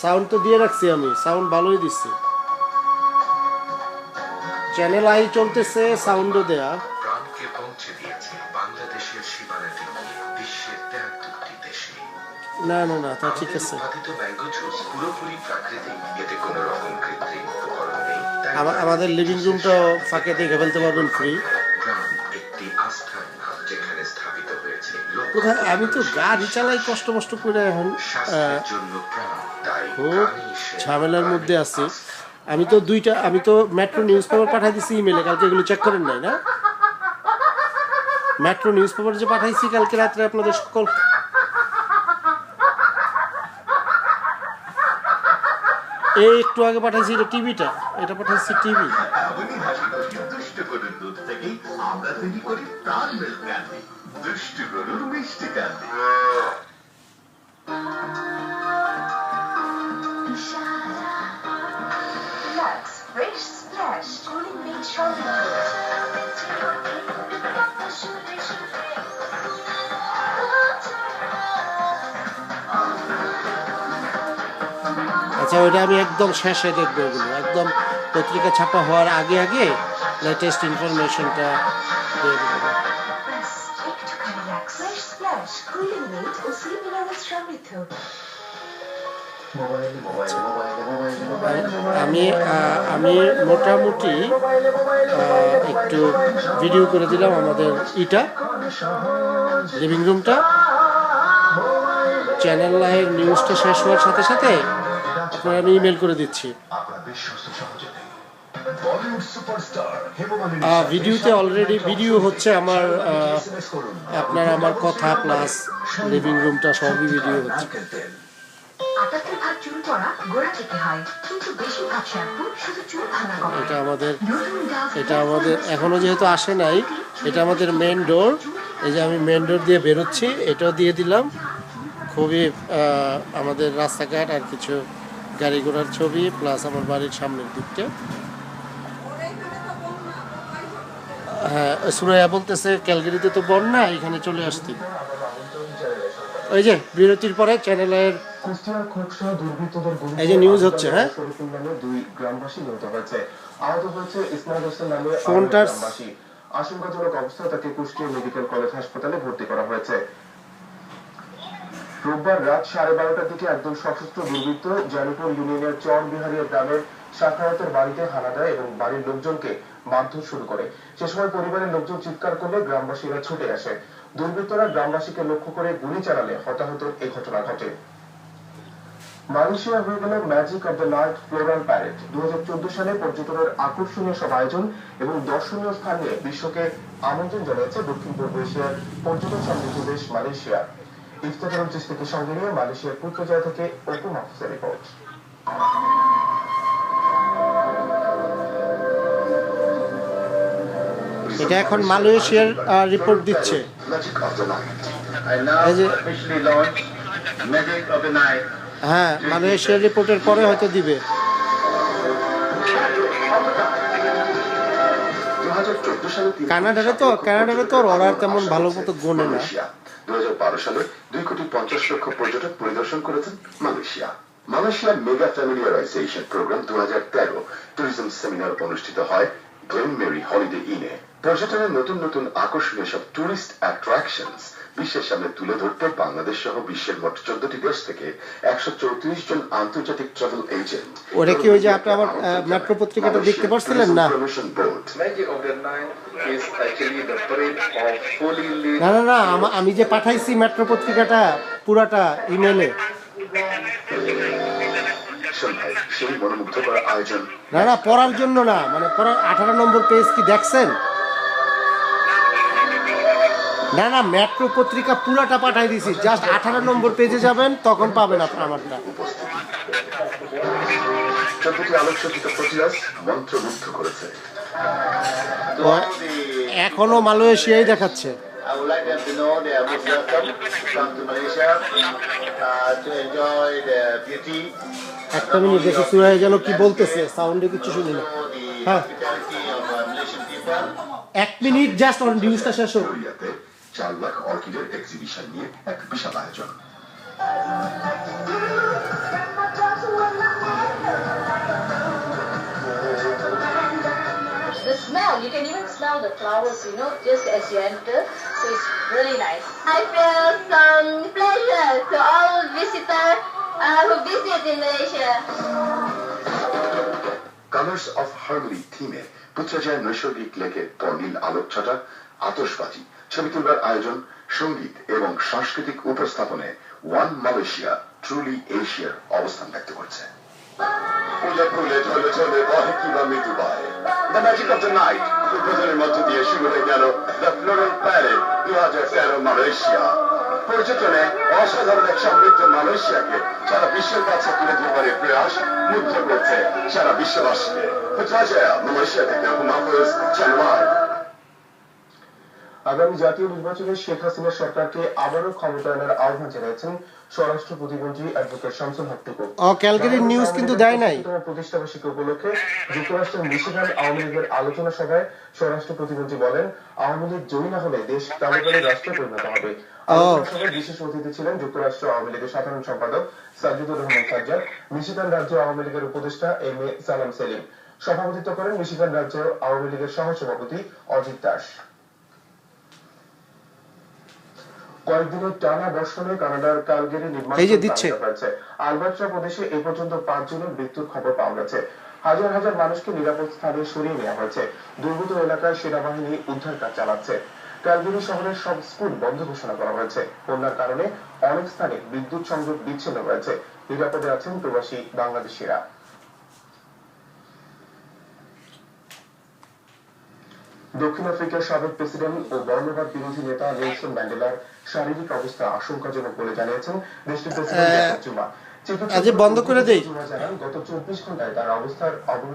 Sound তো দিয়ে রাখছি আমি, সাউন্ড ভালোই দিচ্ছি। চ্যানেল আই চলতেছে, সাউন্ডও দেয়া। প্রাণকে পৌঁছে দিয়েছে বাংলাদেশের সীমানাটি বিশ্বের 73টি দেশে। না না না, তা ঠিক আছে। উৎপাদিত ম্যাঙ্গো জুস পুরোপুরি প্রাকৃতিক, এতে কোনো রকম কৃত্রিম উপকরণ নেই। আমাদের লিভিং রুমটাও ফাঁকে দেখে ফেলতে পারবেন ফ্রি। গ্রাম একটি আস্থার নাম যেখানে স্থাপিত হয়েছে। কোথায় আমি তো গাড়ি চালাই কষ্ট মষ্ট করে, এখন স্বাস্থ্যের জন্য প্রাণ, তাই খুব প্রাণী সেবা, ঝামেলার মধ্যে আছি। আস্থা। আমি তো মেট্রো নিউজ পেপার পাঠিয়ে দিছি ইমেলে, কালকে এগুলো চেক করেন নাই না? মেট্রো নিউজ পেপার যে পাঠাইছি কালকে রাত্রে আপনাদের সকল, এই একটু আগে পাঠাইছি এটা টিভিটা, এটা পাঠাইছি টিভি। আমরা তৈরি করি প্রাণ মিল্ক ক্যান্ডি, দুষ্টু গরুর মিষ্টি candy. Lux Fresh Splash Cooling Made Strawberry আচ্ছা, ওইটা আমি একদম শেষে দেখবো, এগুলো একদম পত্রিকা ছাপা হওয়ার আগে আগে লেটেস্ট ইনফরমেশনটা দিয়ে দেবো। Stick to Cadillac Fresh Splash Cooling Made O Sea Mineral Strawberry Tube আমি মোটামুটি একটু ভিডিও করে দিলাম আমাদের লিভিং রুমটা। চ্যানেল লাইভ নিউজটা শেষ হওয়ার সাথে সাথে আপনার আমি ইমেল করে দিচ্ছি। ভিডিওতে অলরেডি ভিডিও হচ্ছে আমার, আমার কথা প্লাস লিভিং রুমটা সবই ভিডিও হচ্ছে। আটাতে ভাত চুল করা গোড়া থেকে হয়, কিন্তু বেশিরভাগ শ্যাম্পু শুধু চুল ভাঙা করে। এটা আমাদের এখনো যেহেতু আসে নাই, এটা আমাদের মেন ডোর। এই যে আমি মেন ডোর দিয়ে বেরোচ্ছি, এটাও দিয়ে দিলাম। খুবই আমাদের রাস্তাঘাট আর কিছু গাড়ি ঘোড়ার ছবি প্লাস আমার বাড়ির সামনের দিকটা। হ্যাঁ, সুরাইয়া বলতেছে ক্যালগারিতে তো বন্যা, এখানে চলে আসতি। ওই যে বিরতির পরে চ্যানেলের এই যে নিউজ হচ্ছে। হ্যাঁ, দুই গ্রামবাসী নিহত হয়েছে, আহত হয়েছে ইসমাইল হোসেন নামে ফোনটার গ্রামবাসী। আশঙ্কাজনক অবস্থায় তাকে কুষ্টিয়া মেডিকেল কলেজ হাসপাতালে ভর্তি করা হয়েছে। রোববার রাত 12:30টার দিকে একদল সশস্ত্র দুর্বৃত্ত জানিপুর ইউনিয়নের চরবিহারিয়া গ্রামের শাখাওয়াতের বাড়িতে হানা দেয় এবং বাড়ির লোকজনকে মারধর শুরু করে। সে সময় পরিবারের লোকজন চিৎকার করলে গ্রামবাসীরা ছুটে আসে। দুর্বৃত্তরা গ্রামবাসীকে লক্ষ্য করে গুলি চালালে হতাহত এই ঘটনা ঘটে। মালয়েশিয়া হয়ে গেল magic of the night floral parade. 2014 সালে পর্যটনের আকর্ষণীয় সব আয়োজন এবং দর্শনীয় স্থান নিয়ে বিশ্বকে আমন্ত্রণ জানিয়েছে দক্ষিণ পূর্ব এশিয়ার পর্যটন সমৃদ্ধ দেশ মালয়েশিয়া। ইফতেখারুল চিস্তিকে সঙ্গে নিয়ে মালয়েশিয়ার পুত্রজয়া থেকে অপু মাহফুজের রিপোর্ট। এটা এখন মালয়েশিয়ার রিপোর্ট দিচ্ছে। হ্যাঁ, মালয়েশিয়ার রিপোর্টের পরে হয়তো দিবে। কানাডারে তো ওরা তেমন ভালো মতো গোনে না। 2012 সালে 2,50,00,000 পর্যটক পরিদর্শন করেছেন মালয়েশিয়া। মালয়েশিয়ার মেগা ফ্যামিলিয়ারাইজেশন প্রোগ্রাম 2013 ট্যুরিজম সেমিনার অনুষ্ঠিত হয় গ্লেন মেরি হলিডে ইনে। পর্যটনের নতুন নতুন আকর্ষণীয় সব টুরিস্ট অ্যাট্রাকশনস বিশ্বের সামনে তুলে ধরতে বাংলাদেশ সহ বিশ্বের মোট 14টি দেশ থেকে 134 জন আন্তর্জাতিক ট্রাভেল এজেন্ট। ওরা কি ওই যে আপনি আমার মেট্রো পত্রিকাটা দেখতে পারছিলেন না? না, আমি যে পাঠাইছি মেট্রো পত্রিকাটা পুরাটা ইমেলে। না, পড়ার জন্য না, মানে পড়ার 18 নম্বর পেজ কি দেখছেন? না, মেট্রো পত্রিকা পুরাটা পাঠাই দিছি, জাস্ট 18 নম্বর পেজে যাবেন, তখন পাবেন আপনার আমারটা। এখনো মালয়েশিয়াই দেখাচ্ছে। I would like them to know they are most welcome to come to Malaysia to enjoy the beauty. একটা মিনিট দেখি সুরাই যেন কি বলতেছে, সাউন্ডে কিছু শুনি না। হ্যাঁ, 1 মিনিট জাস্ট অন নিউজটা শেষ হোক। 4 লাখ অর্কিডের এক্সিবিশন নিয়ে এক বিশাল আয়োজন। You can even smell the flowers, just as you enter. So it's really nice. I feel some pleasure to all visitors who visit in Malaysia. Colours of harmony থিমে Putrajaya নৈসর্গিক লেকে তর্ণিল আলোকছটা, আতশবাজি, ছবি তুলবার আয়োজন, সঙ্গীত এবং সাংস্কৃতিক উপস্থাপনে ওয়ান মালয়েশিয়া ট্রুলি এশিয়ার অবস্থান ব্যক্ত করছে। ফুলে ফুলে ঝলে ঝলে বহে কিবা মৃদুবায়, the magic of the night উদ্বোধনের মধ্য দিয়ে শুরু হয়ে গেল দ্য ফ্লোরাল প্যারেড 2013 মালয়েশিয়া। পর্যটনে অসাধারণ এক সমৃদ্ধ মালয়েশিয়াকে সারা বিশ্বের কাছে তুলে ধরবার প্রয়াস মুগ্ধ করছে সারা বিশ্ববাসীকে। পুত্রজায়া মালয়েশিয়া থেকে হুমাফুজ চ্যানেল। আগামী জাতীয় নির্বাচনে শেখ হাসিনা সরকারকে আবারও ক্ষমতায়নের আহ্বান জানিয়েছেন স্বরাষ্ট্র প্রতিমন্ত্রী অ্যাডভোকেট শামসুল হক টুকু। ক্যালকারির নিউজ কিন্তু দেয় নাই। প্রতিষ্ঠাবার্ষিকী উপলক্ষে যুক্তরাষ্ট্রের মিশিগান আওয়ামী লীগের আলোচনা সভায় স্বরাষ্ট্র প্রতিমন্ত্রী বলেন, আওয়ামী লীগ জয়ী না হলে দেশ তালেবানের রাষ্ট্রে পরিণত হবে। আলোচনা সভায় বিশেষ অতিথি ছিলেন যুক্তরাষ্ট্র আওয়ামী লীগের সাধারণ সম্পাদক সাজ্জুদুর রহমান সাজ্জাদ, মিশিগান রাজ্য আওয়ামী লীগের উপদেষ্টা এম এ সালাম সেলিম। সভাপতিত্ব করেন মিশিগান রাজ্য আওয়ামী লীগের সহসভাপতি অজিত দাস। কয়েকদিনের টানা বর্ষণে কানাডার ক্যালগারি নির্মাণ আলবার্টা প্রদেশে এ পর্যন্ত 5 জনের মৃত্যুর খবর পাওয়া গেছে। হাজার হাজার মানুষকে নিরাপদ স্থানে সরিয়ে নেওয়া হয়েছে। দুর্গত এলাকায় সেনাবাহিনী উদ্ধার কাজ চালাচ্ছে। ক্যালগারি শহরের সব স্কুল বন্ধ ঘোষণা করা হয়েছে। বন্যার কারণে অনেক স্থানে বিদ্যুৎ সংযোগ বিচ্ছিন্ন হয়েছে। নিরাপদে আছেন প্রবাসী বাংলাদেশিরা। দক্ষিণ আফ্রিকার সাবেক প্রেসিডেন্ট ও বর্ণবাদ বিরোধী নেতা নেলসন ম্যান্ডেলার শারীরিক অবস্থা আশঙ্কাজনক বলে জানিয়েছেন দেশটির প্রেসিডেন্ট জেকব জুমা। চিকিৎসক বন্ধ করে দেই। জুমা জানান, গত 24 ঘন্টায় তার অবস্থার অবনতি